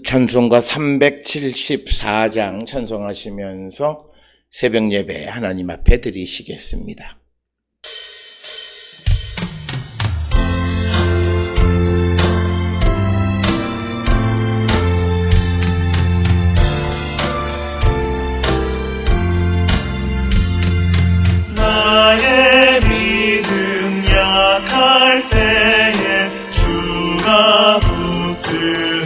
찬송가 374장 찬송하시면서 새벽 예배 하나님 앞에 드리시겠습니다. 나의 믿음 약할 때에 주가 붙드네.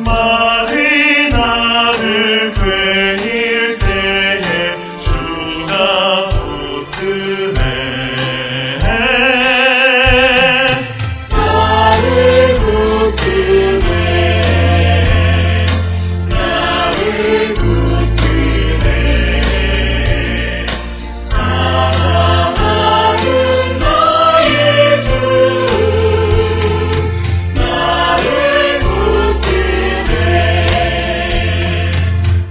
말이 나를 괴일 때에 주가 붙드네. 나를 붙드네. 나를 붙드네. 사랑하는 나의 주 나를 붙드네.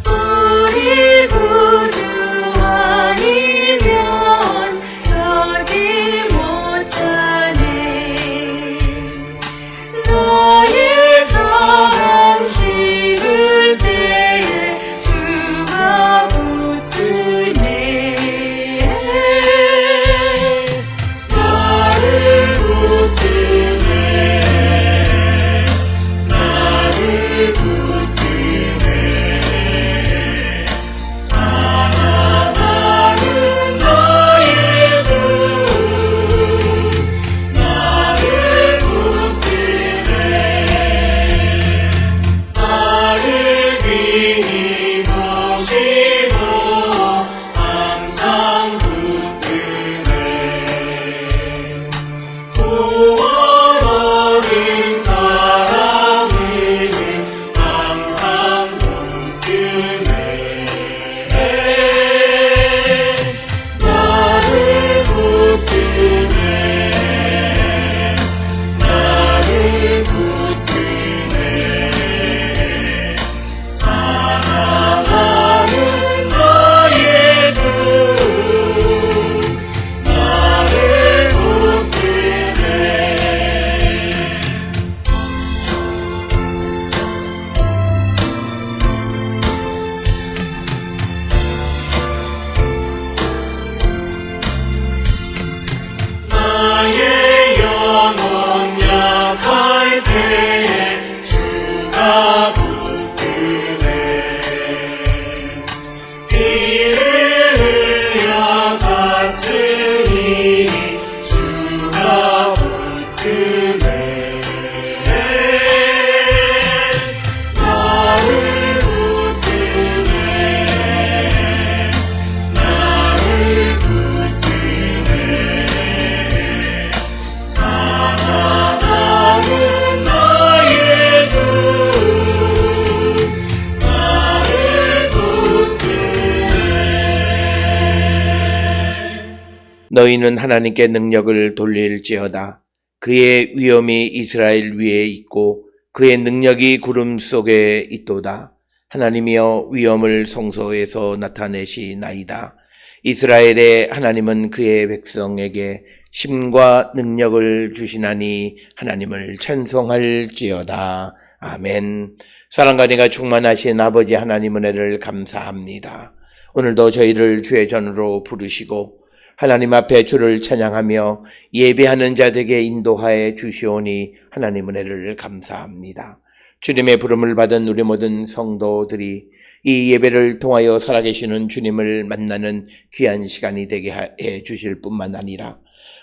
우리 구주 아니면 서지 못하네. 너의 사랑 식을 때에 주가 붙드네. 나를 붙드네. 나를 붙드네. 사랑하는 나의 주 나를 붙드네. 나를 귀히 보시고 항상 붙드네. 구원하는 사랑을 항상 붙드네. 나를 붙드네. 나를 붙드네. 사랑하는 나의 주 나를 붙드네. 나의 영혼 약할 때에 주가 붙드네. 피를 흘려 샀으니 주가 붙드네. 나를 붙드네. 나를 붙드네. 사랑하는 나의 주 나를 붙드네. 너희는 하나님께 능력을 돌릴지어다. 그의 위엄이 이스라엘 위에 있고 그의 능력이 구름 속에 있도다. 하나님이여 위엄을 성소에서 나타내시나이다. 이스라엘의 하나님은 그의 백성에게 힘과 능력을 주시나니 하나님을 찬송할지어다. 아멘. 사랑과 은혜가 충만하신 아버지 하나님 은혜를 감사합니다. 오늘도 저희를 주의 전으로 부르시고 하나님 앞에 주를 찬양하며 예배하는 자들에게 인도하여 주시오니 하나님 은혜를 감사합니다. 주님의 부름을 받은 우리 모든 성도들이 이 예배를 통하여 살아계시는 주님을 만나는 귀한 시간이 되게 해 주실 뿐만 아니라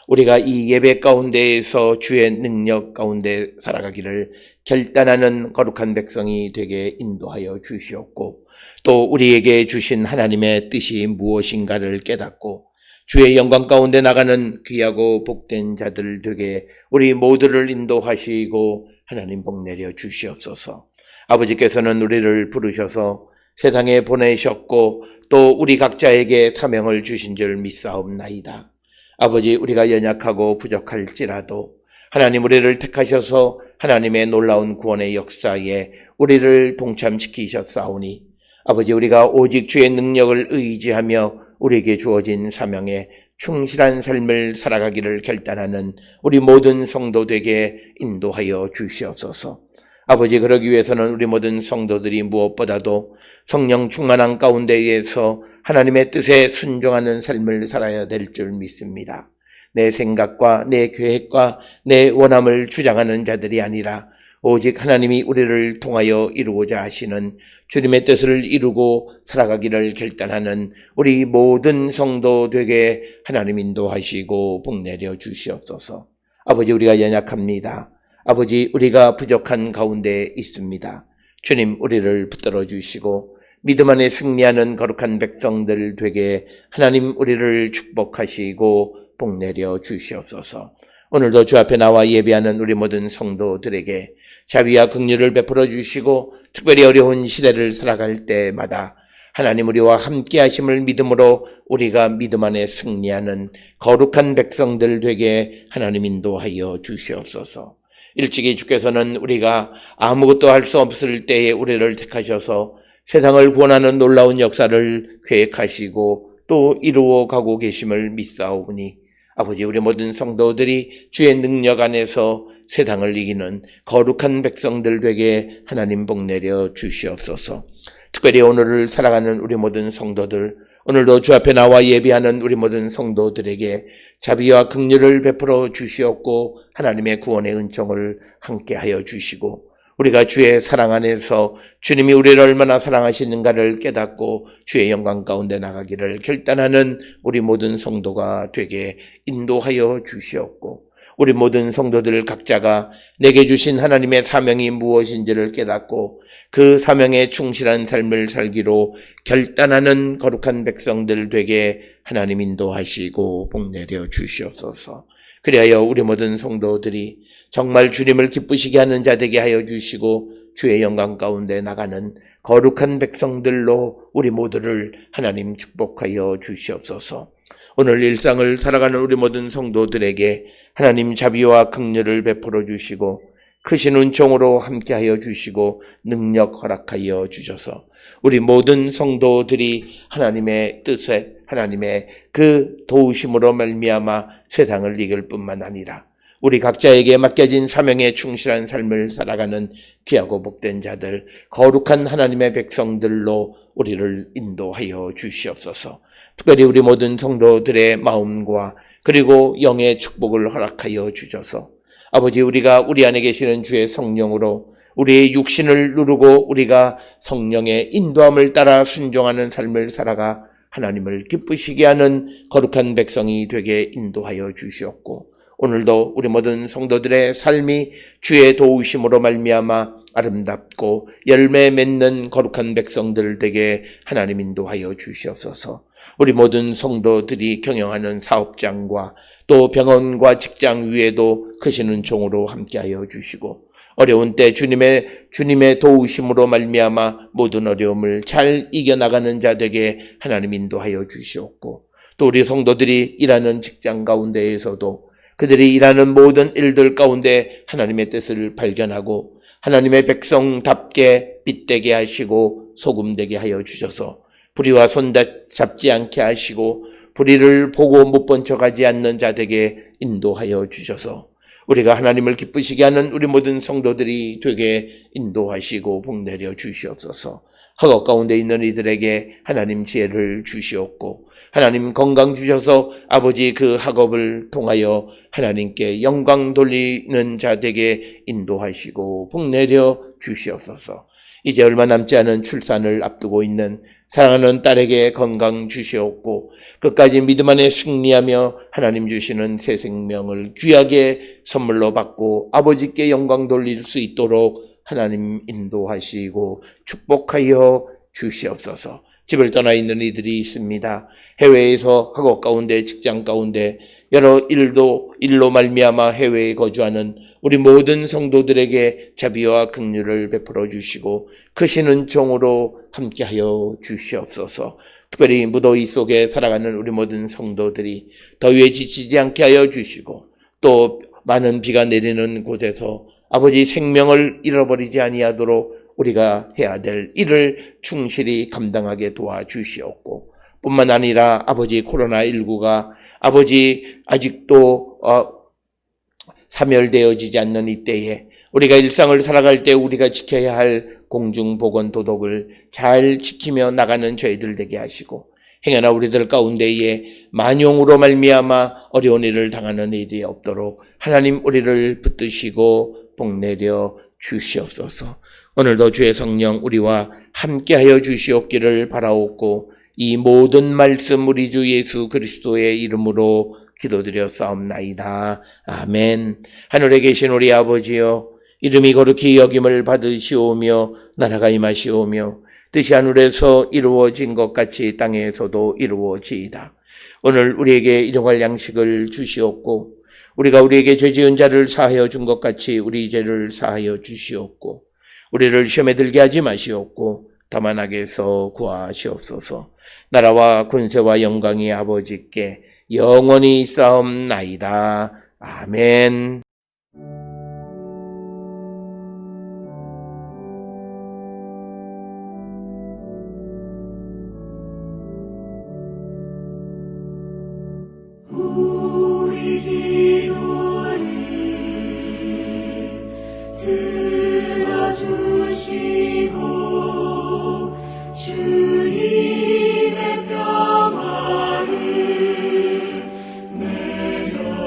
우리가 이 예배 가운데에서 주의 능력 가운데 살아가기를 결단하는 거룩한 백성이 되게 인도하여 주시옵고 또 우리에게 주신 하나님의 뜻이 무엇인가를 깨닫고 주의 영광 가운데 나가는 귀하고 복된 자들 되게 우리 모두를 인도하시고 하나님 복 내려 주시옵소서. 아버지께서는 우리를 부르셔서 세상에 보내셨고 또 우리 각자에게 사명을 주신 줄 믿사옵나이다. 아버지, 우리가 연약하고 부족할지라도 하나님 우리를 택하셔서 하나님의 놀라운 구원의 역사에 우리를 동참시키셨사오니 아버지, 우리가 오직 주의 능력을 의지하며 우리에게 주어진 사명에 충실한 삶을 살아가기를 결단하는 우리 모든 성도되게 인도하여 주시옵소서. 아버지, 그러기 위해서는 우리 모든 성도들이 무엇보다도 성령 충만한 가운데에서 하나님의 뜻에 순종하는 삶을 살아야 될 줄 믿습니다. 내 생각과 내 계획과 내 원함을 주장하는 자들이 아니라 오직 하나님이 우리를 통하여 이루고자 하시는 주님의 뜻을 이루고 살아가기를 결단하는 우리 모든 성도 되게 하나님 인도하시고 복내려 주시옵소서. 아버지, 우리가 연약합니다. 아버지, 우리가 부족한 가운데 있습니다. 주님, 우리를 붙들어 주시고 믿음 안에 승리하는 거룩한 백성들 되게 하나님 우리를 축복하시고 복내려 주시옵소서. 오늘도 주 앞에 나와 예배하는 우리 모든 성도들에게 자비와 긍휼을 베풀어 주시고 특별히 어려운 시대를 살아갈 때마다 하나님 우리와 함께 하심을 믿음으로 우리가 믿음 안에 승리하는 거룩한 백성들 되게 하나님 인도하여 주시옵소서. 일찍이 주께서는 우리가 아무것도 할 수 없을 때에 우리를 택하셔서 세상을 구원하는 놀라운 역사를 계획하시고 또 이루어 가고 계심을 믿사오니 아버지, 우리 모든 성도들이 주의 능력 안에서 세상을 이기는 거룩한 백성들 되게 하나님 복내려 주시옵소서. 특별히 오늘을 살아가는 우리 모든 성도들, 오늘도 주 앞에 나와 예배하는 우리 모든 성도들에게 자비와 긍휼을 베풀어 주시옵고 하나님의 구원의 은총을 함께하여 주시고 우리가 주의 사랑 안에서 주님이 우리를 얼마나 사랑하시는가를 깨닫고 주의 영광 가운데 나가기를 결단하는 우리 모든 성도가 되게 인도하여 주시옵고 우리 모든 성도들 각자가 내게 주신 하나님의 사명이 무엇인지를 깨닫고 그 사명에 충실한 삶을 살기로 결단하는 거룩한 백성들 되게 하나님 인도하시고 복내려 주시옵소서. 그리하여 우리 모든 성도들이 정말 주님을 기쁘시게 하는 자 되게 하여 주시고 주의 영광 가운데 나가는 거룩한 백성들로 우리 모두를 하나님 축복하여 주시옵소서. 오늘 일상을 살아가는 우리 모든 성도들에게 하나님 자비와 긍휼을 베풀어 주시고 크신 은총으로 함께하여 주시고 능력 허락하여 주셔서 우리 모든 성도들이 하나님의 뜻에 하나님의 그 도우심으로 말미암아 세상을 이길 뿐만 아니라 우리 각자에게 맡겨진 사명에 충실한 삶을 살아가는 귀하고 복된 자들, 거룩한 하나님의 백성들로 우리를 인도하여 주시옵소서. 특별히 우리 모든 성도들의 마음과 그리고 영의 축복을 허락하여 주셔서 아버지, 우리가 우리 안에 계시는 주의 성령으로 우리의 육신을 누르고 우리가 성령의 인도함을 따라 순종하는 삶을 살아가 하나님을 기쁘시게 하는 거룩한 백성이 되게 인도하여 주시옵고 오늘도 우리 모든 성도들의 삶이 주의 도우심으로 말미암아 아름답고 열매 맺는 거룩한 백성들 되게 하나님 인도하여 주시옵소서. 우리 모든 성도들이 경영하는 사업장과 또 병원과 직장 위에도 크신 은총으로 함께하여 주시고 어려운 때 주님의 도우심으로 말미암아 모든 어려움을 잘 이겨나가는 자 되게 하나님 인도하여 주시옵고 또 우리 성도들이 일하는 직장 가운데에서도 그들이 일하는 모든 일들 가운데 하나님의 뜻을 발견하고 하나님의 백성답게 빛되게 하시고 소금되게 하여 주셔서 불의와 손잡지 않게 하시고 불의를 보고 못 본 척하지 않는 자들에게 인도하여 주셔서 우리가 하나님을 기쁘시게 하는 우리 모든 성도들이 되게 인도하시고 복내려 주시옵소서. 학업 가운데 있는 이들에게 하나님 지혜를 주시옵고 하나님 건강 주셔서 아버지 그 학업을 통하여 하나님께 영광 돌리는 자들에게 인도하시고 복내려 주시옵소서. 이제 얼마 남지 않은 출산을 앞두고 있는 사랑하는 딸에게 건강 주시옵고 끝까지 믿음 안에 승리하며 하나님 주시는 새 생명을 귀하게 선물로 받고 아버지께 영광 돌릴 수 있도록 하나님 인도하시고 축복하여 주시옵소서. 집을 떠나 있는 이들이 있습니다. 해외에서 학업 가운데 직장 가운데 여러 일로 말미암아 해외에 거주하는 우리 모든 성도들에게 자비와 긍휼을 베풀어 주시고 크신 은총으로 함께하여 주시옵소서. 특별히 무더위 속에 살아가는 우리 모든 성도들이 더위에 지치지 않게 하여 주시고 또 많은 비가 내리는 곳에서 아버지 생명을 잃어버리지 아니하도록 우리가 해야 될 일을 충실히 감당하게 도와주시옵고 뿐만 아니라 아버지 코로나19가 아버지, 아직도 사멸되어지지 않는 이때에 우리가 일상을 살아갈 때 우리가 지켜야 할 공중보건 도덕을 잘 지키며 나가는 저희들 되게 하시고, 행여나 우리들 가운데에 만용으로 말미암아 어려운 일을 당하는 일이 없도록 하나님 우리를 붙드시고 복내려 주시옵소서. 오늘도 주의 성령 우리와 함께하여 주시옵기를 바라옵고, 이 모든 말씀 우리 주 예수 그리스도의 이름으로 기도드렸사옵나이다. 아멘. 하늘에 계신 우리 아버지여, 이름이 거룩히 여김을 받으시오며 나라가 임하시오며 뜻이 하늘에서 이루어진 것 같이 땅에서도 이루어지이다. 오늘 우리에게 일용할 양식을 주시옵고, 우리가 우리에게 죄 지은 자를 사하여 준 것 같이 우리 죄를 사하여 주시옵고, 우리를 시험에 들게 하지 마시옵고 다만 악에서 구하시옵소서. 나라와 권세와 영광이 아버지께 영원히 있사옵나이다. 아멘. 우리 기도를 들어주시고 주님의 평화를 내려주소서.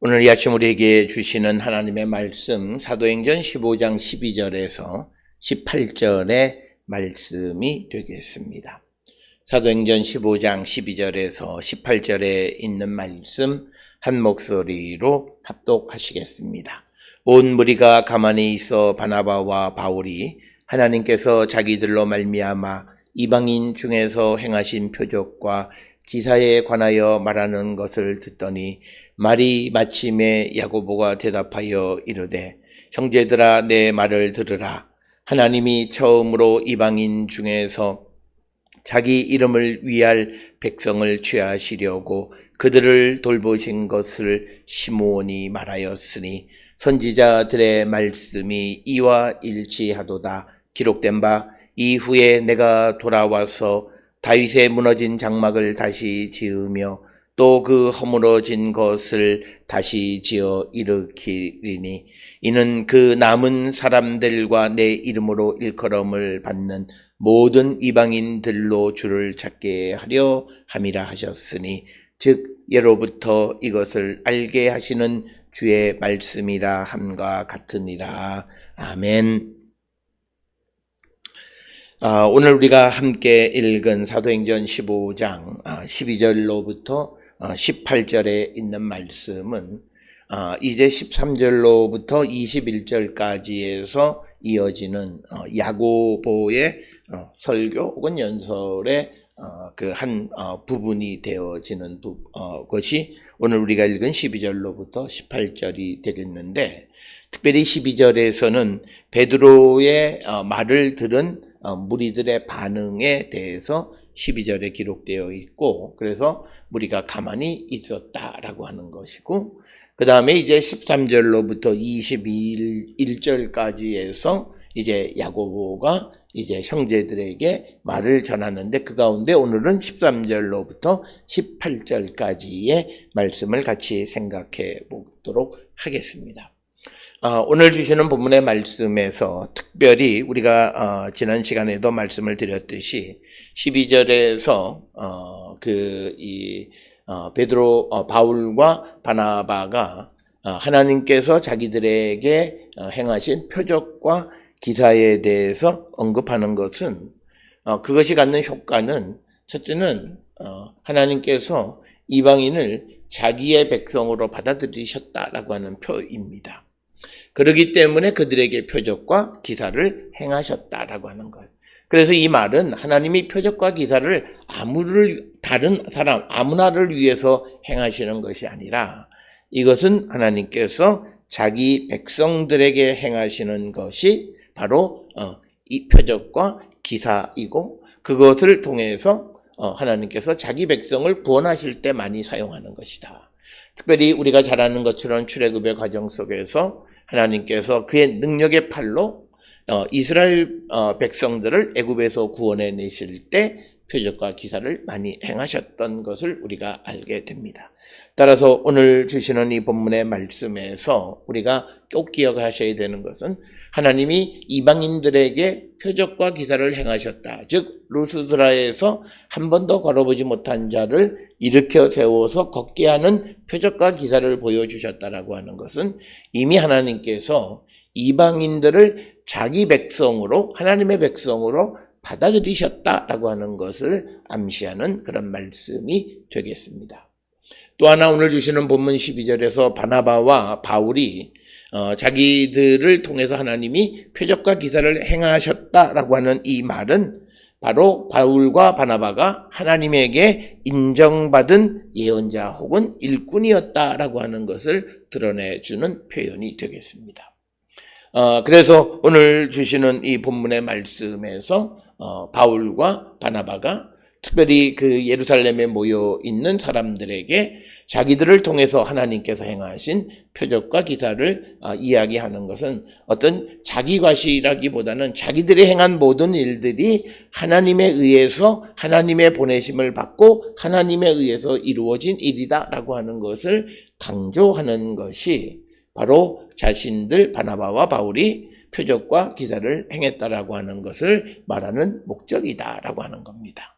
오늘 이 아침 우리에게 주시는 하나님의 말씀, 사도행전 15장 12절에서 18절의 말씀이 되겠습니다. 사도행전 15장 12절에서 18절에 있는 말씀 한 목소리로 합독하시겠습니다. 온 무리가 가만히 있어 바나바와 바울이 하나님께서 자기들로 말미암아 이방인 중에서 행하신 표적과 기사에 관하여 말하는 것을 듣더니, 말이 마침에 야고보가 대답하여 이르되, 형제들아 내 말을 들으라. 하나님이 처음으로 이방인 중에서 자기 이름을 위할 백성을 취하시려고 그들을 돌보신 것을 시므온이 말하였으니, 선지자들의 말씀이 이와 일치하도다. 기록된 바 이후에 내가 돌아와서 다윗의 무너진 장막을 다시 지으며 또 그 허물어진 것을 다시 지어 일으키리니, 이는 그 남은 사람들과 내 이름으로 일컬음을 받는 모든 이방인들로 주를 찾게 하려 함이라 하셨으니, 즉 예로부터 이것을 알게 하시는 주의 말씀이라 함과 같으니라. 아멘. 오늘 우리가 함께 읽은 사도행전 15장 12절로부터 18절에 있는 말씀은 이제 13절로부터 21절까지에서 이어지는 야고보의 설교 혹은 연설의 그 한 부분이 되어지는 것이 오늘 우리가 읽은 12절로부터 18절이 되겠는데, 특별히 12절에서는 베드로의 말을 들은 무리들의 반응에 대해서 12절에 기록되어 있고, 그래서 무리가 가만히 있었다라고 하는 것이고, 그 다음에 이제 13절로부터 21절까지에서 이제 야고보가 이제 형제들에게 말을 전하는데, 그 가운데 오늘은 13절로부터 18절까지의 말씀을 같이 생각해 보도록 하겠습니다. 오늘 주시는 본문의 말씀에서 특별히 우리가 지난 시간에도 말씀을 드렸듯이 12절에서 베드로 바울과 바나바가 하나님께서 자기들에게 행하신 표적과 기사에 대해서 언급하는 것은, 그것이 갖는 효과는, 첫째는 하나님께서 이방인을 자기의 백성으로 받아들이셨다라고 하는 표입니다. 그렇기 때문에 그들에게 표적과 기사를 행하셨다라고 하는 거예요. 그래서 이 말은 하나님이 표적과 기사를 다른 사람 아무나를 위해서 행하시는 것이 아니라, 이것은 하나님께서 자기 백성들에게 행하시는 것이 바로 이 표적과 기사이고, 그것을 통해서 하나님께서 자기 백성을 구원하실 때 많이 사용하는 것이다. 특별히 우리가 잘 아는 것처럼 출애굽의 과정 속에서 하나님께서 그의 능력의 팔로 이스라엘 백성들을 애굽에서 구원해 내실 때 표적과 기사를 많이 행하셨던 것을 우리가 알게 됩니다. 따라서 오늘 주시는 이 본문의 말씀에서 우리가 꼭 기억하셔야 되는 것은 하나님이 이방인들에게 표적과 기사를 행하셨다. 즉 루스드라에서 한 번도 걸어보지 못한 자를 일으켜 세워서 걷게 하는 표적과 기사를 보여주셨다라고 하는 것은 이미 하나님께서 이방인들을 자기 백성으로, 하나님의 백성으로 받아들이셨다라고 하는 것을 암시하는 그런 말씀이 되겠습니다. 또 하나 오늘 주시는 본문 12절에서 바나바와 바울이 자기들을 통해서 하나님이 표적과 기사를 행하셨다라고 하는 이 말은 바로 바울과 바나바가 하나님에게 인정받은 예언자 혹은 일꾼이었다라고 하는 것을 드러내주는 표현이 되겠습니다. 그래서 오늘 주시는 이 본문의 말씀에서 바울과 바나바가 특별히 그 예루살렘에 모여 있는 사람들에게 자기들을 통해서 하나님께서 행하신 표적과 기사를 이야기하는 것은 어떤 자기과시라기보다는 자기들이 행한 모든 일들이 하나님에 의해서 하나님의 보내심을 받고 하나님에 의해서 이루어진 일이다라고 하는 것을 강조하는 것이 바로 자신들 바나바와 바울이 표적과 기사를 행했다라고 하는 것을 말하는 목적이다라고 하는 겁니다.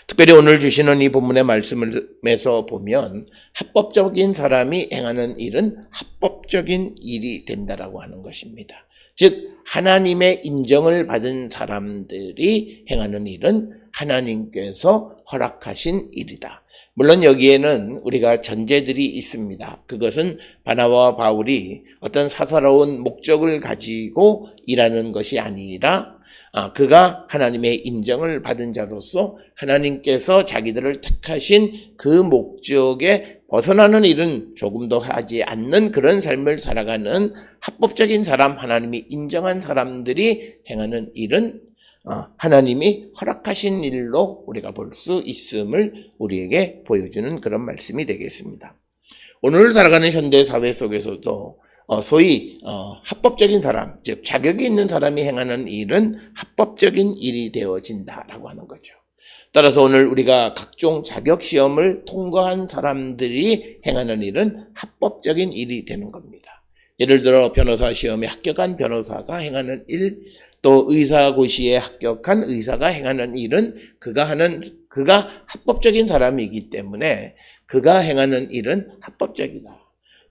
특별히 오늘 주시는 이 본문의 말씀에서 보면 합법적인 사람이 행하는 일은 합법적인 일이 된다라고 하는 것입니다. 즉 하나님의 인정을 받은 사람들이 행하는 일은 하나님께서 허락하신 일이다. 물론 여기에는 우리가 전제들이 있습니다. 그것은 바나바와 바울이 어떤 사사로운 목적을 가지고 일하는 것이 아니라 그가 하나님의 인정을 받은 자로서 하나님께서 자기들을 택하신 그 목적에 벗어나는 일은 조금도 하지 않는 그런 삶을 살아가는 합법적인 사람, 하나님이 인정한 사람들이 행하는 일은 하나님이 허락하신 일로 우리가 볼 수 있음을 우리에게 보여주는 그런 말씀이 되겠습니다. 오늘 살아가는 현대사회 속에서도 소위 합법적인 사람, 즉 자격이 있는 사람이 행하는 일은 합법적인 일이 되어진다라고 하는 거죠. 따라서 오늘 우리가 각종 자격시험을 통과한 사람들이 행하는 일은 합법적인 일이 되는 겁니다. 예를 들어 변호사 시험에 합격한 변호사가 행하는 일, 또 의사고시에 합격한 의사가 행하는 일은 그가 합법적인 사람이기 때문에 그가 행하는 일은 합법적이다.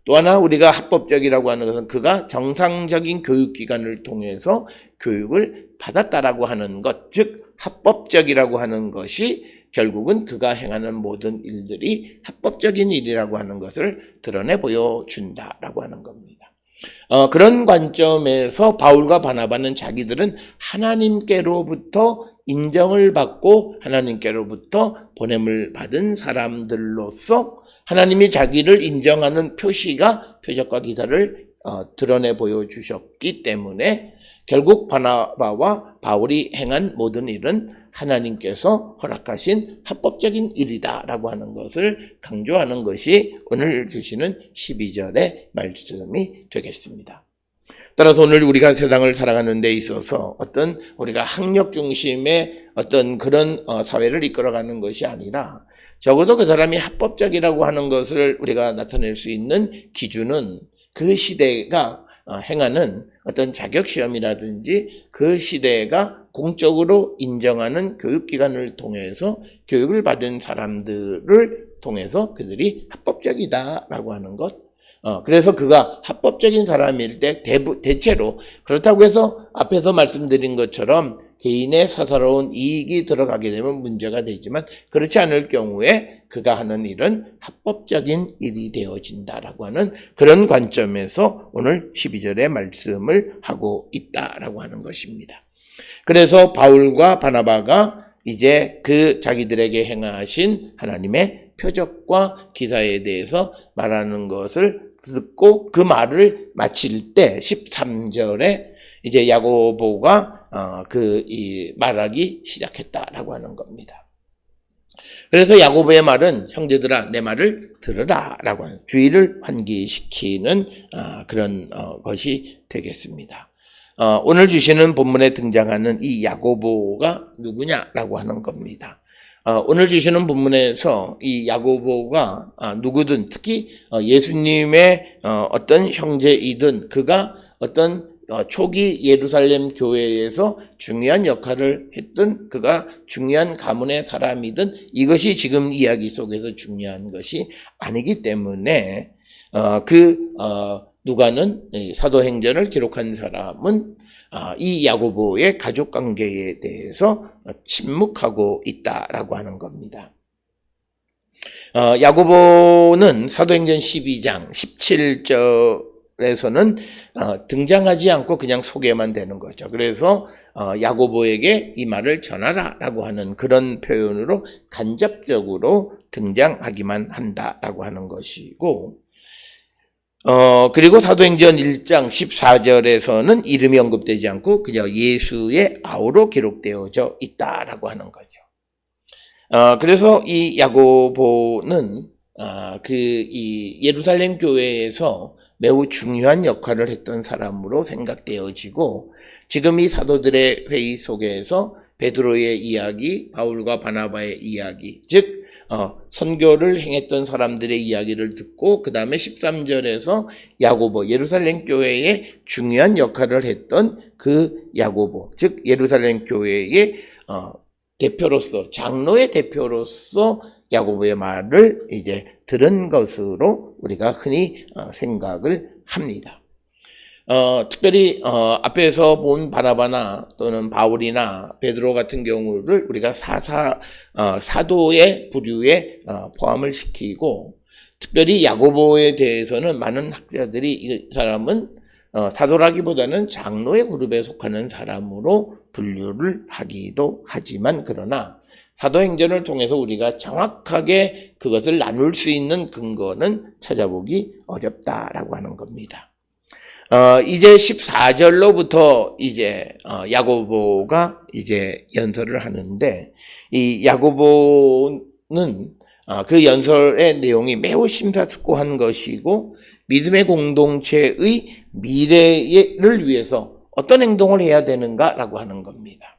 또 하나 우리가 합법적이라고 하는 것은 그가 정상적인 교육기관을 통해서 교육을 받았다라고 하는 것, 즉 합법적이라고 하는 것이 결국은 그가 행하는 모든 일들이 합법적인 일이라고 하는 것을 드러내 보여준다라고 하는 겁니다. 그런 관점에서 바울과 바나바는 자기들은 하나님께로부터 인정을 받고 하나님께로부터 보냄을 받은 사람들로서 하나님이 자기를 인정하는 표시가 표적과 기사를 드러내 보여주셨기 때문에 결국 바나바와 바울이 행한 모든 일은 하나님께서 허락하신 합법적인 일이다라고 하는 것을 강조하는 것이 오늘 주시는 12절의 말씀이 되겠습니다. 따라서 오늘 우리가 세상을 살아가는 데 있어서 어떤 우리가 학력 중심의 어떤 그런 사회를 이끌어가는 것이 아니라 적어도 그 사람이 합법적이라고 하는 것을 우리가 나타낼 수 있는 기준은 그 시대가 행하는 어떤 자격시험이라든지 그 시대가 공적으로 인정하는 교육기관을 통해서 교육을 받은 사람들을 통해서 그들이 합법적이다라고 하는 것. 그래서 그가 합법적인 사람일 때 대체로 그렇다고 해서 앞에서 말씀드린 것처럼 개인의 사사로운 이익이 들어가게 되면 문제가 되지만 그렇지 않을 경우에 그가 하는 일은 합법적인 일이 되어진다라고 하는 그런 관점에서 오늘 12절의 말씀을 하고 있다라고 하는 것입니다. 그래서 바울과 바나바가 이제 그 자기들에게 행하신 하나님의 표적과 기사에 대해서 말하는 것을 듣고 그 말을 마칠 때 13절에 이제 야고보가 말하기 시작했다라고 하는 겁니다. 그래서 야고보의 말은 형제들아 내 말을 들으라 라고 하는 주의를 환기시키는 그런 것이 되겠습니다. 오늘 주시는 본문에 등장하는 이 야고보가 누구냐라고 하는 겁니다. 오늘 주시는 본문에서 이 야고보가 누구든 특히 예수님의 어떤 형제이든 그가 어떤 초기 예루살렘 교회에서 중요한 역할을 했던 그가 중요한 가문의 사람이든 이것이 지금 이야기 속에서 중요한 것이 아니기 때문에 누가는 사도행전을 기록한 사람은 이 야고보의 가족관계에 대해서 침묵하고 있다라고 하는 겁니다. 야고보는 사도행전 12장 17절에서는 등장하지 않고 그냥 소개만 되는 거죠. 그래서 야고보에게 이 말을 전하라라고 하는 그런 표현으로 간접적으로 등장하기만 한다라고 하는 것이고, 그리고 사도행전 1장 14절에서는 이름이 언급되지 않고 그냥 예수의 아우로 기록되어져 있다라고 하는 거죠. 그래서 이 야고보는 이 예루살렘 교회에서 매우 중요한 역할을 했던 사람으로 생각되어지고, 지금 이 사도들의 회의 속에서 베드로의 이야기, 바울과 바나바의 이야기, 즉 선교를 행했던 사람들의 이야기를 듣고 그 다음에 13절에서 야고보, 예루살렘 교회에 중요한 역할을 했던 그 야고보, 즉 예루살렘 교회의 대표로서, 장로의 대표로서 야고보의 말을 이제 들은 것으로 우리가 흔히 생각을 합니다. 특별히 앞에서 본 바나바나 또는 바울이나 베드로 같은 경우를 우리가 사도의 부류에 포함을 시키고, 특별히 야고보에 대해서는 많은 학자들이 이 사람은 사도라기보다는 장로의 그룹에 속하는 사람으로 분류를 하기도 하지만, 그러나 사도행전을 통해서 우리가 정확하게 그것을 나눌 수 있는 근거는 찾아보기 어렵다라고 하는 겁니다. 이제 14절로부터 이제 야고보가 이제 연설을 하는데, 이 야고보는 그 연설의 내용이 매우 심사숙고한 것이고 믿음의 공동체의 미래를 위해서 어떤 행동을 해야 되는가라고 하는 겁니다.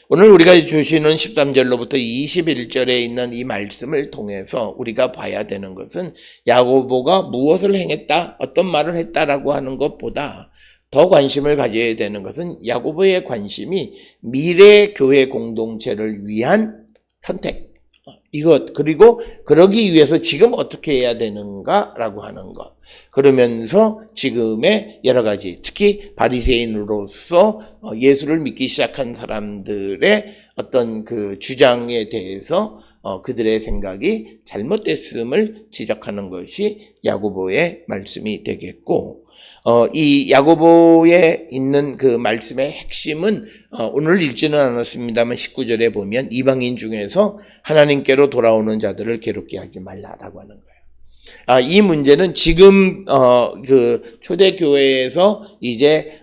오늘 우리가 주시는 13절로부터 21절에 있는 이 말씀을 통해서 우리가 봐야 되는 것은 야고보가 무엇을 행했다, 어떤 말을 했다라고 하는 것보다 더 관심을 가져야 되는 것은 야고보의 관심이 미래 교회 공동체를 위한 선택, 이것, 그리고 그러기 위해서 지금 어떻게 해야 되는가라고 하는 것. 그러면서 지금의 여러 가지, 특히 바리새인으로서 예수를 믿기 시작한 사람들의 어떤 그 주장에 대해서 그들의 생각이 잘못됐음을 지적하는 것이 야고보의 말씀이 되겠고, 이 야고보에 있는 그 말씀의 핵심은 오늘 읽지는 않았습니다만 19절에 보면 이방인 중에서 하나님께로 돌아오는 자들을 괴롭게 하지 말라라고 하는 거예요. 이 문제는 지금 그 초대교회에서 이제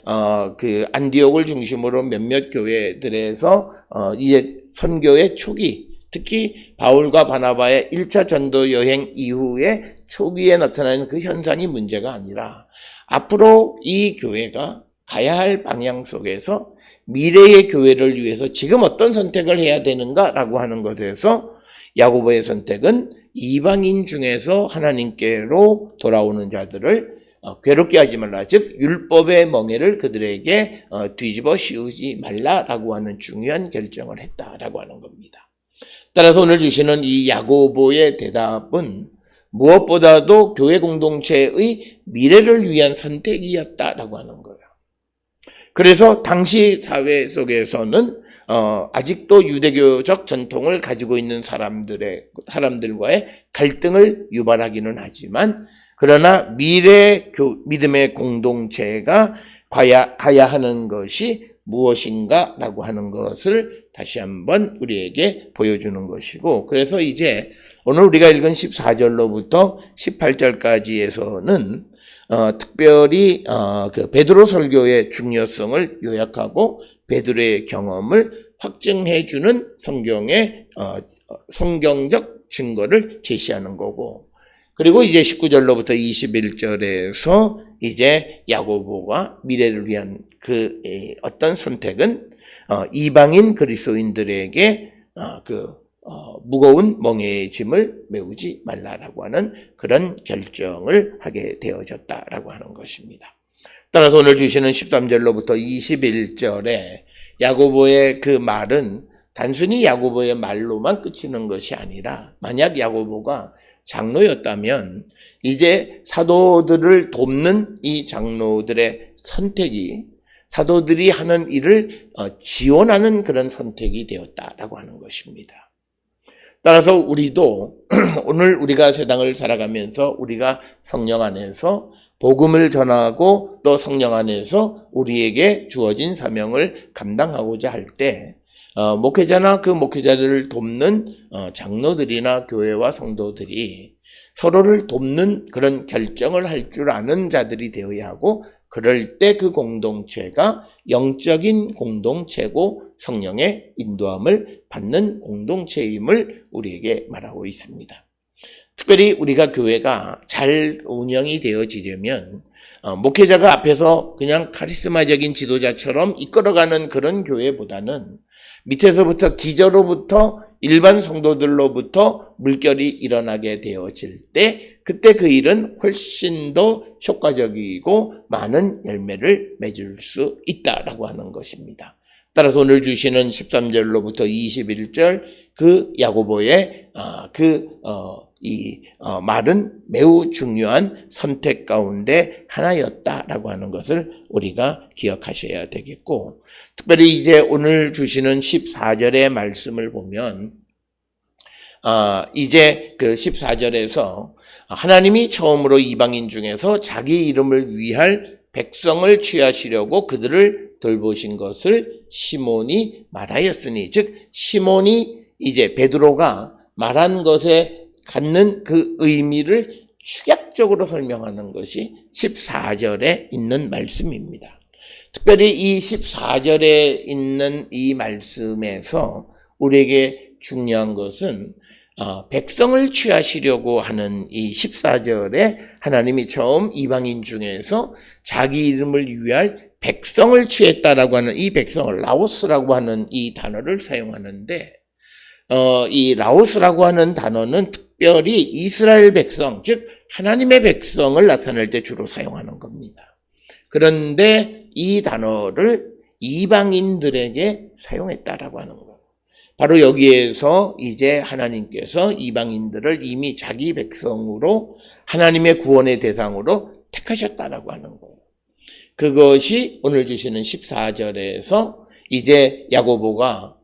그 안디옥을 중심으로 몇몇 교회들에서 이제 선교의 초기, 특히 바울과 바나바의 1차 전도 여행 이후에 초기에 나타나는 그 현상이 문제가 아니라 앞으로 이 교회가 가야 할 방향 속에서 미래의 교회를 위해서 지금 어떤 선택을 해야 되는가라고 하는 것에서 야고보의 선택은 이방인 중에서 하나님께로 돌아오는 자들을 괴롭게 하지 말라, 즉 율법의 멍에를 그들에게 뒤집어 씌우지 말라라고 하는 중요한 결정을 했다라고 하는 겁니다. 따라서 오늘 주시는 이 야고보의 대답은 무엇보다도 교회 공동체의 미래를 위한 선택이었다라고 하는 거예요. 그래서 당시 사회 속에서는 아직도 유대교적 전통을 가지고 있는 사람들과의 갈등을 유발하기는 하지만, 그러나 믿음의 공동체가 가야 하는 것이 무엇인가라고 하는 것을 다시 한번 우리에게 보여주는 것이고, 그래서 이제 오늘 우리가 읽은 14절로부터 18절까지에서는 특별히 그 베드로 설교의 중요성을 요약하고 베드로의 경험을 확증해주는 성경의 성경적 증거를 제시하는 거고, 그리고 이제 19절로부터 21절에서 이제 야고보가 미래를 위한 그 어떤 선택은 이방인 그리스도인들에게 무거운 멍에의 짐을 메우지 말라라고 하는 그런 결정을 하게 되어졌다라고 하는 것입니다. 따라서 오늘 주시는 13절로부터 21절에 야고보의 그 말은 단순히 야고보의 말로만 그치는 것이 아니라, 만약 야고보가 장로였다면 이제 사도들을 돕는 이 장로들의 선택이 사도들이 하는 일을 지원하는 그런 선택이 되었다라고 하는 것입니다. 따라서 우리도 오늘 우리가 세상을 살아가면서 우리가 성령 안에서 복음을 전하고 또 성령 안에서 우리에게 주어진 사명을 감당하고자 할 때 목회자나 그 목회자들을 돕는 장로들이나 교회와 성도들이 서로를 돕는 그런 결정을 할 줄 아는 자들이 되어야 하고, 그럴 때 그 공동체가 영적인 공동체고 성령의 인도함을 받는 공동체임을 우리에게 말하고 있습니다. 특별히 우리가 교회가 잘 운영이 되어지려면 목회자가 앞에서 그냥 카리스마적인 지도자처럼 이끌어가는 그런 교회보다는 밑에서부터 기저로부터 일반 성도들로부터 물결이 일어나게 되어질 때, 그때 그 일은 훨씬 더 효과적이고 많은 열매를 맺을 수 있다라고 하는 것입니다. 따라서 오늘 주시는 13절로부터 21절 그 야고보의 말은 매우 중요한 선택 가운데 하나였다라고 하는 것을 우리가 기억하셔야 되겠고, 특별히 이제 오늘 주시는 14절의 말씀을 보면 이제 그 14절에서 하나님이 처음으로 이방인 중에서 자기 이름을 위할 백성을 취하시려고 그들을 돌보신 것을 시몬이 말하였으니, 즉 시몬이 이제 베드로가 말한 것에 갖는 그 의미를 축약적으로 설명하는 것이 14절에 있는 말씀입니다. 특별히 이 14절에 있는 이 말씀에서 우리에게 중요한 것은 백성을 취하시려고 하는 이 14절에 하나님이 처음 이방인 중에서 자기 이름을 위할 백성을 취했다라고 하는 이 백성을 라오스라고 하는 이 단어를 사용하는데, 이 라오스라고 하는 단어는 특별히 이스라엘 백성, 즉 하나님의 백성을 나타낼 때 주로 사용하는 겁니다. 그런데 이 단어를 이방인들에게 사용했다라고 하는 거예요. 바로 여기에서 이제 하나님께서 이방인들을 이미 자기 백성으로 하나님의 구원의 대상으로 택하셨다라고 하는 거예요. 그것이 오늘 주시는 14절에서 이제 야고보가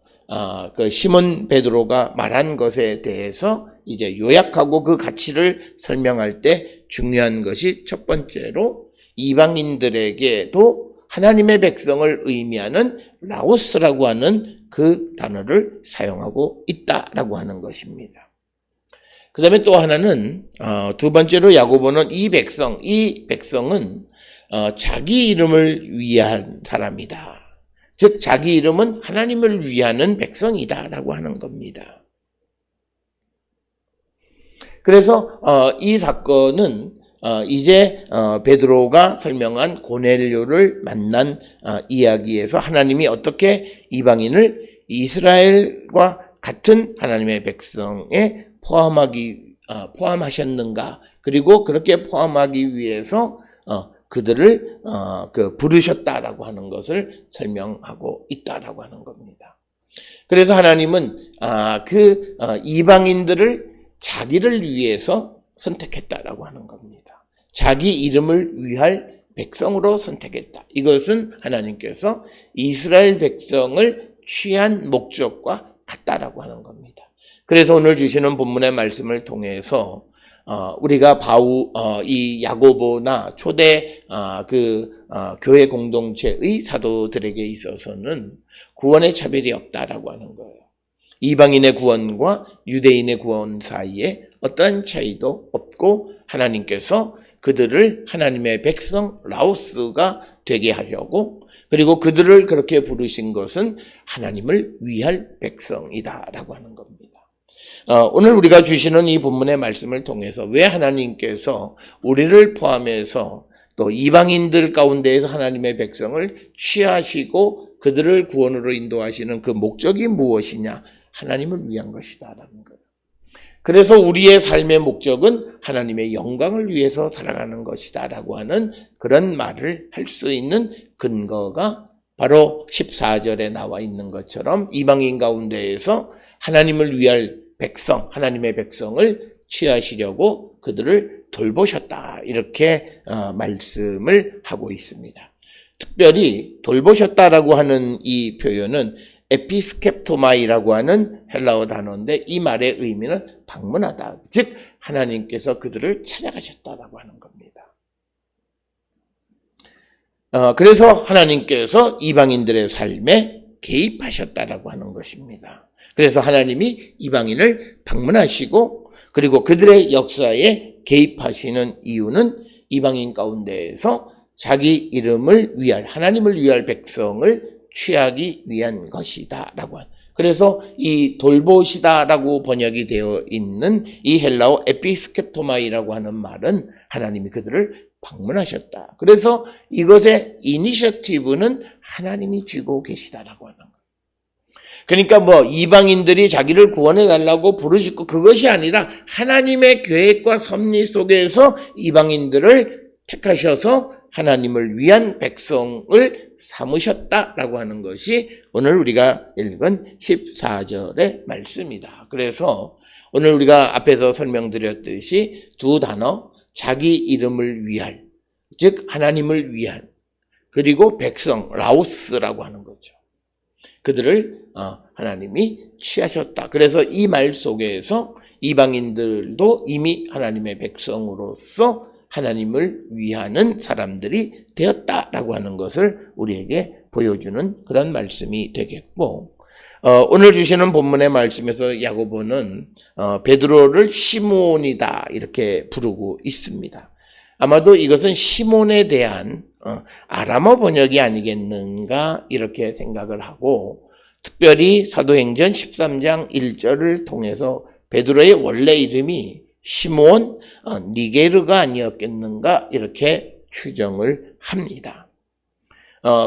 그 시몬 베드로가 말한 것에 대해서 이제 요약하고 그 가치를 설명할 때 중요한 것이, 첫 번째로 이방인들에게도 하나님의 백성을 의미하는 라오스라고 하는 그 단어를 사용하고 있다라고 하는 것입니다. 그 다음에 또 하나는 두 번째로 야고보는 이 백성은 자기 이름을 위한 사람이다. 즉 자기 이름은 하나님을 위하는 백성이다라고 하는 겁니다. 그래서 이 사건은 이제 베드로가 설명한 고넬료를 만난 이야기에서 하나님이 어떻게 이방인을 이스라엘과 같은 하나님의 백성에 포함하셨는가, 그리고 그렇게 포함하기 위해서 그들을 부르셨다라고 하는 것을 설명하고 있다라고 하는 겁니다. 그래서 하나님은 이방인들을 자기를 위해서 선택했다라고 하는 겁니다. 자기 이름을 위할 백성으로 선택했다. 이것은 하나님께서 이스라엘 백성을 취한 목적과 같다라고 하는 겁니다. 그래서 오늘 주시는 본문의 말씀을 통해서 우리가 이 야고보나 초대 교회 공동체의 사도들에게 있어서는 구원의 차별이 없다라고 하는 거예요. 이방인의 구원과 유대인의 구원 사이에 어떠한 차이도 없고, 하나님께서 그들을 하나님의 백성 라오스가 되게 하려고, 그리고 그들을 그렇게 부르신 것은 하나님을 위할 백성이다라고 하는 겁니다. 오늘 우리가 주시는 이 본문의 말씀을 통해서 왜 하나님께서 우리를 포함해서 또 이방인들 가운데에서 하나님의 백성을 취하시고 그들을 구원으로 인도하시는 그 목적이 무엇이냐? 하나님을 위한 것이다라는 거예요. 그래서 우리의 삶의 목적은 하나님의 영광을 위해서 살아가는 것이다라고 하는 그런 말을 할 수 있는 근거가 바로 14절에 나와 있는 것처럼 이방인 가운데에서 하나님을 위할 백성, 하나님의 백성을 취하시려고 그들을 돌보셨다. 이렇게 말씀을 하고 있습니다. 특별히 돌보셨다라고 하는 이 표현은 에피스켑토마이라고 하는 헬라어 단어인데 이 말의 의미는 방문하다. 즉 하나님께서 그들을 찾아가셨다라고 하는 겁니다. 그래서 하나님께서 이방인들의 삶에 개입하셨다라고 하는 것입니다. 그래서 하나님이 이방인을 방문하시고 그리고 그들의 역사에 개입하시는 이유는 이방인 가운데에서 자기 이름을 위할 하나님을 위할 백성을 취하기 위한 것이다 라고 하는. 그래서 이 돌보시다라고 번역이 되어 있는 이 헬라어 에피스켑토마이라고 하는 말은 하나님이 그들을 방문하셨다. 그래서 이것의 이니셔티브는 하나님이 쥐고 계시다라고 하는 거예요. 그러니까 이방인들이 자기를 구원해 달라고 부르짖고 그것이 아니라 하나님의 계획과 섭리 속에서 이방인들을 택하셔서 하나님을 위한 백성을 삼으셨다라고 하는 것이 오늘 우리가 읽은 14절의 말씀이다. 그래서 오늘 우리가 앞에서 설명드렸듯이 두 단어, 자기 이름을 위할, 즉 하나님을 위한, 그리고 백성, 라오스라고 하는 거죠. 그들을 하나님이 취하셨다. 그래서 이 말 속에서 이방인들도 이미 하나님의 백성으로서 하나님을 위하는 사람들이 되었다라고 하는 것을 우리에게 보여주는 그런 말씀이 되겠고, 오늘 주시는 본문의 말씀에서 야고보는 베드로를 시몬이다 이렇게 부르고 있습니다. 아마도 이것은 시몬에 대한 아람어 번역이 아니겠는가 이렇게 생각을 하고, 특별히 사도행전 13장 1절을 통해서 베드로의 원래 이름이 시몬 니게르가 아니었겠는가 이렇게 추정을 합니다.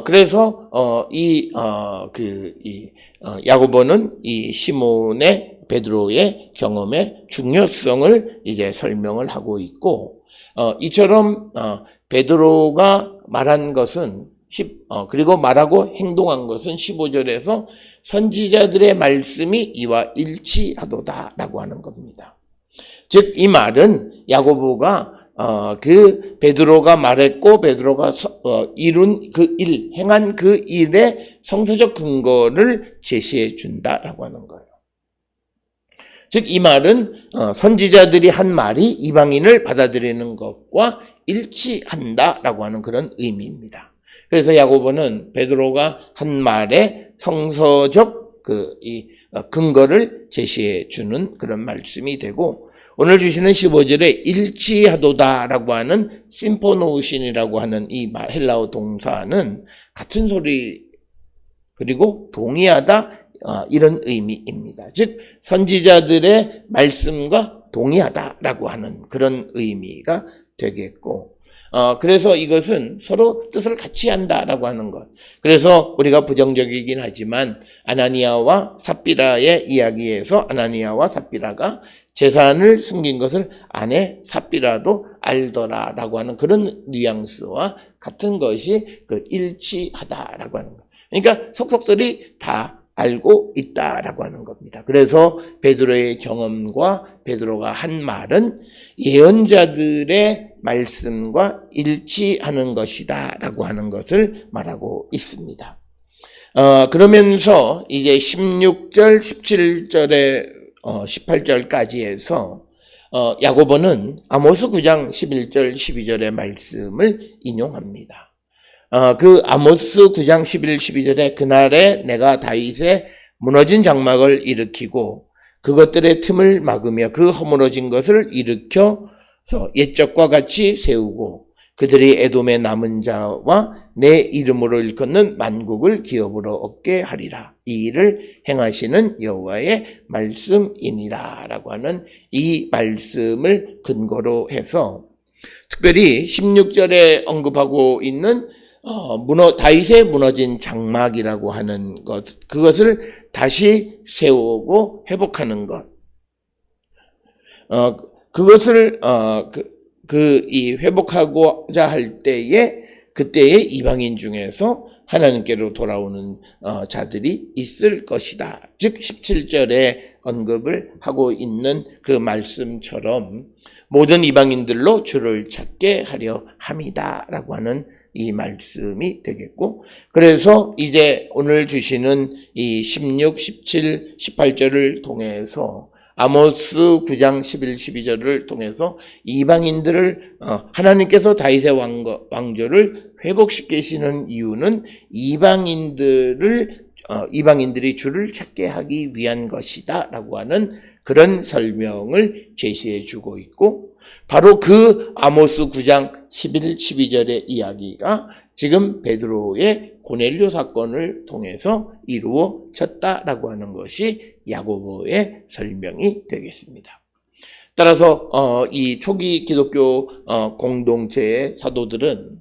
그래서 야고보는 이 시몬의 베드로의 경험의 중요성을 이제 설명을 하고 있고, 이처럼 베드로가 말한 것은 그리고 말하고 행동한 것은 15절에서 선지자들의 말씀이 이와 일치하도다라고 하는 겁니다. 즉 이 말은 야고보가 그 베드로가 말했고 베드로가 이룬 그 일, 행한 그 일의 성서적 근거를 제시해 준다라고 하는 거예요. 즉 이 말은 선지자들이 한 말이 이방인을 받아들이는 것과 일치한다라고 하는 그런 의미입니다. 그래서 야고보는 베드로가 한 말의 성서적 근거를 제시해 주는 그런 말씀이 되고, 오늘 주시는 15절에 일치하도다라고 하는 심포노우신이라고 하는 이 헬라어 동사는 같은 소리 그리고 동의하다 이런 의미입니다. 즉 선지자들의 말씀과 동의하다라고 하는 그런 의미가 되겠고, 그래서 이것은 서로 뜻을 같이 한다라고 하는 것. 그래서 우리가 부정적이긴 하지만 아나니아와 삽비라의 이야기에서 아나니아와 삽비라가 재산을 숨긴 것을 아내 삽비라도 알더라라고 하는 그런 뉘앙스와 같은 것이 일치하다라고 하는 것. 그러니까 속속들이 다 알고 있다라고 하는 겁니다. 그래서 베드로의 경험과 베드로가 한 말은 예언자들의 말씀과 일치하는 것이다라고 하는 것을 말하고 있습니다. 그러면서 이제 16절, 17절에 18절까지 해서 야고보는 아모스 9장 11절, 12절의 말씀을 인용합니다. 그 아모스 9장 11, 12절에 그날에 내가 다윗의 무너진 장막을 일으키고 그것들의 틈을 막으며 그 허물어진 것을 일으켜서 옛적과 같이 세우고 그들이 에돔의 남은 자와 내 이름으로 일컫는 만국을 기업으로 얻게 하리라. 이 일을 행하시는 여호와의 말씀이니라 라고 하는 이 말씀을 근거로 해서 특별히 16절에 언급하고 있는 다윗의 무너진 장막이라고 하는 것, 그것을 다시 세우고 회복하는 것, 그것을 이 회복하고자 할 때에 그때의 이방인 중에서 하나님께로 돌아오는 자들이 있을 것이다. 즉 17절에 언급을 하고 있는 그 말씀처럼 모든 이방인들로 주를 찾게 하려 함이다 라고 하는 이 말씀이 되겠고, 그래서 이제 오늘 주시는 이 16, 17, 18절을 통해서 아모스 9장 11, 12절을 통해서 이방인들을 하나님께서 다윗의 왕조를 회복시키시는 이유는 이방인들이 주를 찾게 하기 위한 것이다 라고 하는 그런 설명을 제시해 주고 있고, 바로 그 아모스 9장 11, 12절의 이야기가 지금 베드로의 고넬료 사건을 통해서 이루어졌다라고 하는 것이 야고보의 설명이 되겠습니다. 따라서 이 초기 기독교 공동체의 사도들은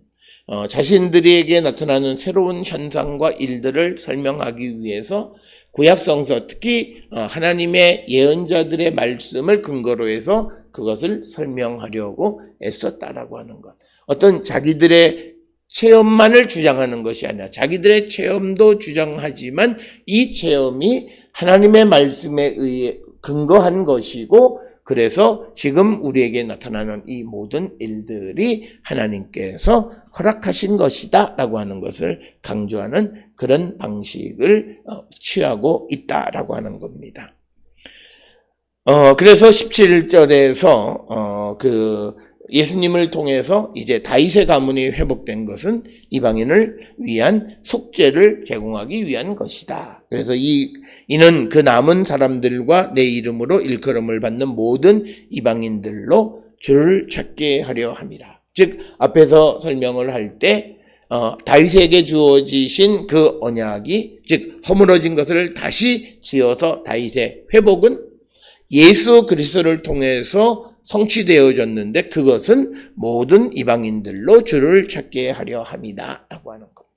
자신들에게 나타나는 새로운 현상과 일들을 설명하기 위해서 구약성서, 특히 하나님의 예언자들의 말씀을 근거로 해서 그것을 설명하려고 애썼다라고 하는 것. 어떤 자기들의 체험만을 주장하는 것이 아니라 자기들의 체험도 주장하지만 이 체험이 하나님의 말씀에 의해 근거한 것이고, 그래서 지금 우리에게 나타나는 이 모든 일들이 하나님께서 허락하신 것이다 라고 하는 것을 강조하는 그런 방식을 취하고 있다라고 하는 겁니다. 그래서 17절에서 예수님을 통해서 이제 다윗의 가문이 회복된 것은 이방인을 위한 속죄를 제공하기 위한 것이다. 그래서 이는 그 남은 사람들과 내 이름으로 일컬음을 받는 모든 이방인들로 주를 찾게 하려 함이라. 즉 앞에서 설명을 할 때 다윗에게 주어지신 그 언약이, 즉 허물어진 것을 다시 지어서 다윗의 회복은 예수 그리스도를 통해서 성취되어졌는데 그것은 모든 이방인들로 주를 찾게 하려 함이다 라고 하는 겁니다.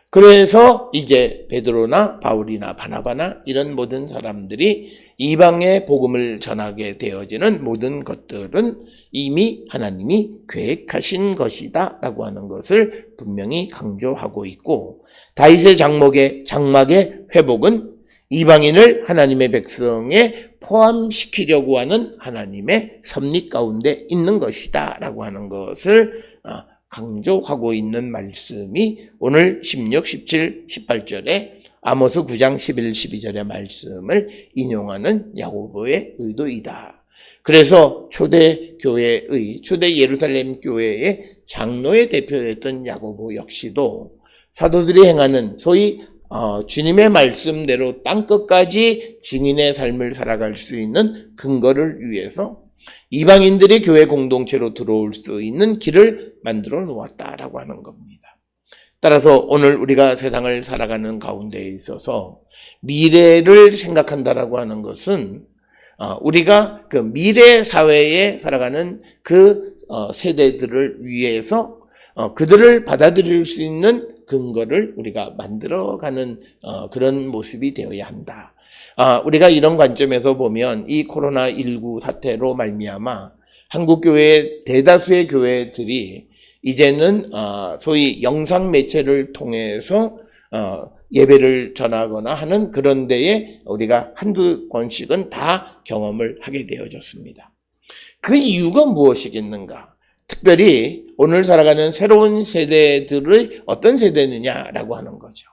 그래서 이제 베드로나 바울이나 바나바나 이런 모든 사람들이 이방의 복음을 전하게 되어지는 모든 것들은 이미 하나님이 계획하신 것이다 라고 하는 것을 분명히 강조하고 있고, 다윗의 장막의 회복은 이방인을 하나님의 백성에 포함시키려고 하는 하나님의 섭리 가운데 있는 것이다 라고 하는 것을 강조하고 있는 말씀이 오늘 16, 17, 18절에 아모스 9장 11, 12절의 말씀을 인용하는 야고보의 의도이다. 그래서 초대 예루살렘 교회의 장로의 대표였던 야고보 역시도 사도들이 행하는 소위 주님의 말씀대로 땅끝까지 증인의 삶을 살아갈 수 있는 근거를 위해서 이방인들이 교회 공동체로 들어올 수 있는 길을 만들어 놓았다라고 하는 겁니다. 따라서 오늘 우리가 세상을 살아가는 가운데에 있어서 미래를 생각한다라고 하는 것은 우리가 그 미래 사회에 살아가는 그 세대들을 위해서 그들을 받아들일 수 있는 근거를 우리가 만들어가는 그런 모습이 되어야 한다. 우리가 이런 관점에서 보면 이 코로나19 사태로 말미암아 한국교회의 대다수의 교회들이 이제는 소위 영상 매체를 통해서 예배를 전하거나 하는 그런 데에 우리가 한두 번씩은 다 경험을 하게 되어졌습니다. 그 이유가 무엇이겠는가? 특별히 오늘 살아가는 새로운 세대들을 어떤 세대느냐라고 하는 거죠.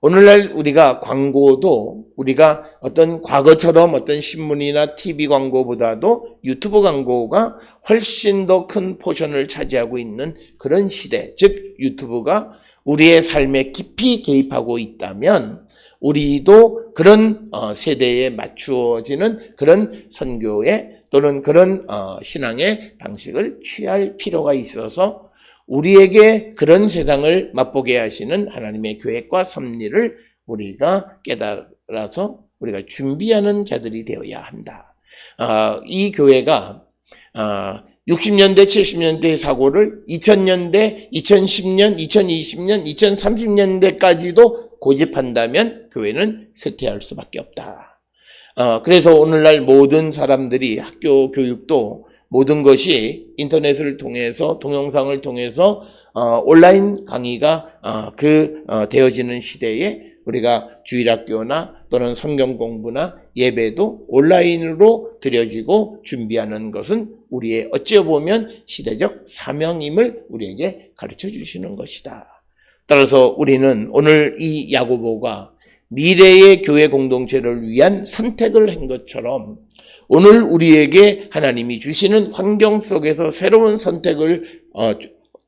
오늘날 우리가 광고도 우리가 어떤 과거처럼 어떤 신문이나 TV 광고보다도 유튜브 광고가 훨씬 더 큰 포션을 차지하고 있는 그런 시대, 즉 유튜브가 우리의 삶에 깊이 개입하고 있다면 우리도 그런 세대에 맞추어지는 그런 선교에 또는 그런 신앙의 방식을 취할 필요가 있어서 우리에게 그런 세상을 맛보게 하시는 하나님의 계획과 섭리를 우리가 깨달아서 우리가 준비하는 자들이 되어야 한다. 이 교회가 60년대, 70년대 사고를 2000년대, 2010년, 2020년, 2030년대까지도 고집한다면 교회는 쇠퇴할 수밖에 없다. 그래서 오늘날 모든 사람들이 학교 교육도 모든 것이 인터넷을 통해서, 동영상을 통해서 온라인 강의가 되어지는 시대에 우리가 주일학교나 또는 성경 공부나 예배도 온라인으로 드려지고 준비하는 것은 우리의 어찌 보면 시대적 사명임을 우리에게 가르쳐 주시는 것이다. 따라서 우리는 오늘 이 야고보가 미래의 교회 공동체를 위한 선택을 한 것처럼 오늘 우리에게 하나님이 주시는 환경 속에서 새로운 선택을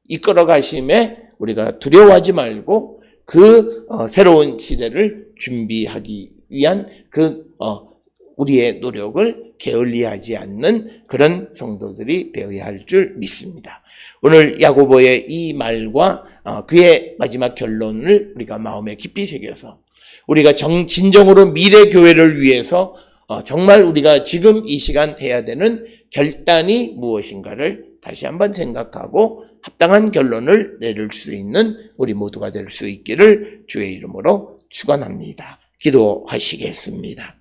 이끌어 가심에 우리가 두려워하지 말고 그 새로운 시대를 준비하기 위한 우리의 노력을 게을리하지 않는 그런 성도들이 되어야 할 줄 믿습니다. 오늘 야고보의 이 말과 그의 마지막 결론을 우리가 마음에 깊이 새겨서 우리가 진정으로 미래 교회를 위해서 정말 우리가 지금 이 시간 해야 되는 결단이 무엇인가를 다시 한번 생각하고 합당한 결론을 내릴 수 있는 우리 모두가 될 수 있기를 주의 이름으로 축원합니다. 기도하시겠습니다.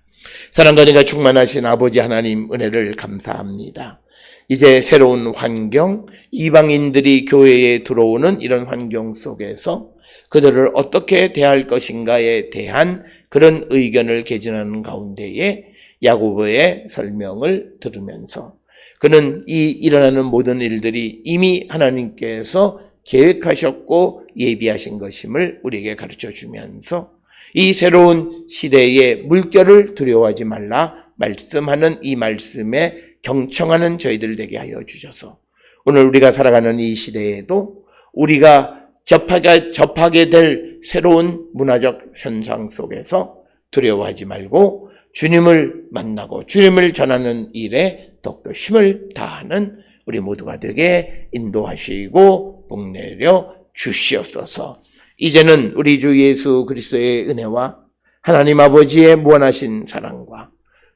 사랑과 은혜가 충만하신 아버지 하나님 은혜를 감사합니다. 이제 새로운 환경, 이방인들이 교회에 들어오는 이런 환경 속에서 그들을 어떻게 대할 것인가에 대한 그런 의견을 개진하는 가운데에 야고보의 설명을 들으면서 그는 이 일어나는 모든 일들이 이미 하나님께서 계획하셨고 예비하신 것임을 우리에게 가르쳐 주면서 이 새로운 시대의 물결을 두려워하지 말라 말씀하는 이 말씀에 경청하는 저희들 되게 하여 주셔서 오늘 우리가 살아가는 이 시대에도 우리가 접하게 될 새로운 문화적 현상 속에서 두려워하지 말고 주님을 만나고 주님을 전하는 일에 더욱더 힘을 다하는 우리 모두가 되게 인도하시고 복내려 주시옵소서. 이제는 우리 주 예수 그리스도의 은혜와 하나님 아버지의 무한하신 사랑과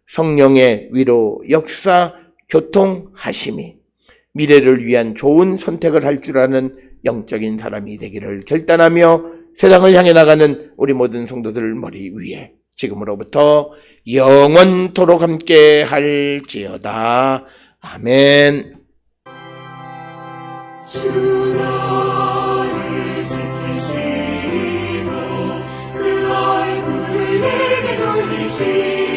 성령의 위로 역사 교통하심이 미래를 위한 좋은 선택을 할 줄 아는 영적인 사람이 되기를 결단하며 세상을 향해 나가는 우리 모든 성도들 머리 위에 지금으로부터 영원토록 함께 할지어다. 아멘. 주 나를 지키시고 그 얼굴을 내게 돌리시고